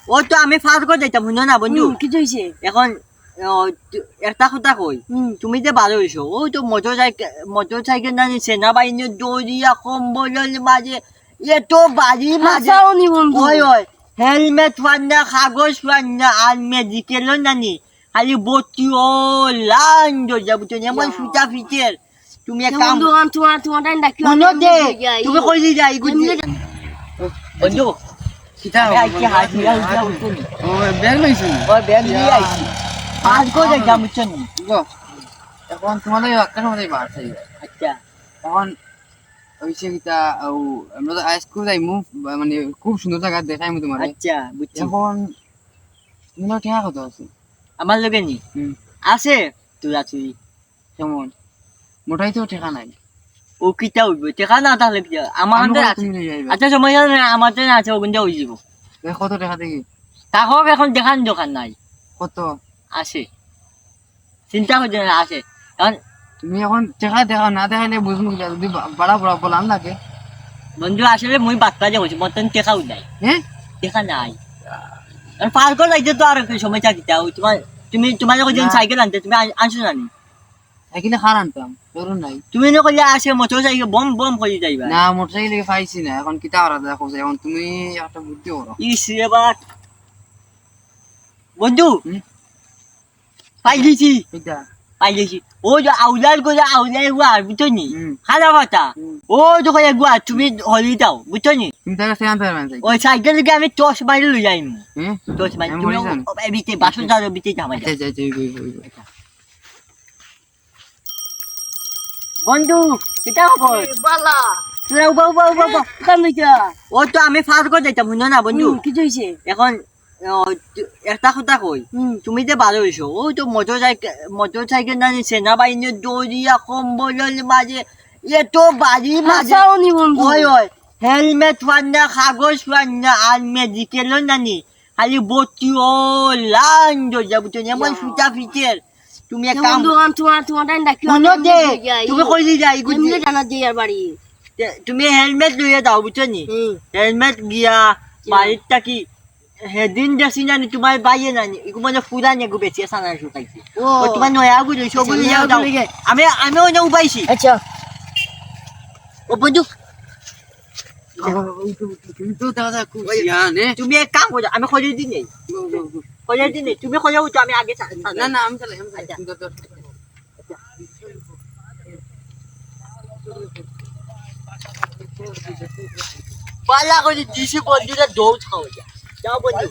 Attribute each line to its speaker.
Speaker 1: ও তো আমি ফার্স্ট করে যাইতাম শুনো না বন্ধু
Speaker 2: কিছু হয়েছে
Speaker 1: এখন একটা কথা কই তুমি যে ভালো হইছো ওই তো মোটর সাইকেল না সেনাবাহিনীর দৌড়িয়া কম্বলের মাঝে এত বাড়ি মাঝে ওই ওই হেলমেট পান না কাগজ পান না আর মেডিকেলও নানি খালি বত্তি ও লাইন দরজা বুঝছো এমন সুতা ফিটের তুমি এক কাম শুনো দে তুমি কই দি যাই বন্ধু
Speaker 3: কিতা
Speaker 1: আইছি হাজিরা উঠা উঠো
Speaker 3: ও ব্যাগ লইছি
Speaker 1: ওই ব্যাগ নিয়ে আইছি আজ কো যাইতাম বুঝছো নি
Speaker 3: গো এখন তোমাদের একটা সময় বার থাই
Speaker 1: আচ্ছা
Speaker 3: এখন ওইসে কিতা ও আমরা তো স্কুল যাইমু মানে খুব সুন্দর জায়গা দেখাইমু তোমার
Speaker 1: আচ্ছা বুঝছি
Speaker 3: এখন তোমার ঠেকা কত আছে
Speaker 1: আমার লগে নি আছে তুই আছিস
Speaker 3: কেমন মোটাই তো ঠেকা নাই
Speaker 1: ও কিটা হইব টেকা না তাহলে কি আমার হাতে আছে
Speaker 3: তুমি যাইবা
Speaker 1: আচ্ছা সময় আমাদের আছে ওগুনটা হই যাব
Speaker 3: কত টাকা দেখি
Speaker 1: তাহলে এখন দেখান দোকান নাই
Speaker 3: কত
Speaker 1: আছে চিন্তা করছে না আছে কারণ
Speaker 3: তুমি এখন ঠেকা দেখা না দেখাইলে বুঝবো কিটা যদি বড় বড় বলান লাগে
Speaker 1: বন্ধু আসলে মই বাচ্চা যে হইছে মতন টেকাও নাই
Speaker 3: হ্যাঁ
Speaker 1: টেকা নাই আর পার করে যাইতে তো আর কি সময় চাকিটা ওই তোমার যখন যেন সাইকেল আনতে তুমি আনছো না নি
Speaker 3: সাইকেলে খার আনতাম ধরুন নাই
Speaker 1: তুমি না কইলে আসে মোটর সাইকেল বম বম করে যাইবা
Speaker 3: না মোটরসাইকেলে পাইছি না এখন কিতা করা দেখো এখন তুমি একটা বুদ্ধি করো
Speaker 1: ইস রে বাট বন্ধু পাই গেছি
Speaker 3: কিতা
Speaker 1: পাই গেছি ও যে আউলার গুয়া বুঝছো নি
Speaker 3: হুম।
Speaker 1: খালা কথা ও যে কয়ে গুয়া তুমি হলি দাও বুঝছো নি
Speaker 3: তুমি তাকে সে আনতে পারবেন
Speaker 1: ওই সাইকেলকে আমি টস মারি লই যাইম
Speaker 3: হ্যাঁ
Speaker 1: টস মারি
Speaker 3: আমি
Speaker 1: তুমি
Speaker 3: বলি জানো।
Speaker 1: বিতে বাসন যাও বিতে জামাই
Speaker 3: আচ্ছা আচ্ছা আচ্ছা
Speaker 1: বন্ধু কিটা খবর
Speaker 2: বালা
Speaker 1: তুই ও তো আমি ফার্স্ট করে যাইতাম শুনো না বন্ধু
Speaker 2: কিছু হয়েছে
Speaker 1: এখন একটা কথা কই তুমি যে ভালো হইছো ওই তো মোটর সাইকেল না সেনাবাহিনীর দৌড়িয়া কম্বলের মাঝে এত বাড়ি মাঝে ওই ওই হেলমেট পান না কাগজ পান না আর মেডিকেলও নানি খালি বত্তি ও লাইন দরজা বুঝছো এমন সুতা ফিটের তুমি এক কাম শুনো দে তুমি কই দি যাই তুমি হেলমেট লইয়া দাও বুঝছো নি হেলমেট গিয়া বাড়ির থাকি হেদিন দেখছি না তোমার বাইয়ে নানি এগু মানে ফুরানি এগু বেশি আসা না শুকাইছি ও তোমার নয়া গুলো সবগুলো যাও দাও আমি ওই উপাইছি
Speaker 2: আচ্ছা
Speaker 1: ও বন্ধু
Speaker 3: তুমি তো দাদা খুব জানে
Speaker 1: তুমি এক কাম করো আমি খোঁজে দিই নেই খোঁজে দিই নেই তুমি খোঁজে উঠো আমি আগে
Speaker 3: না না আমি চালাই
Speaker 1: পালা করে দিছি বন্ধুরা দৌড় খাওয়া যাও বন্ধু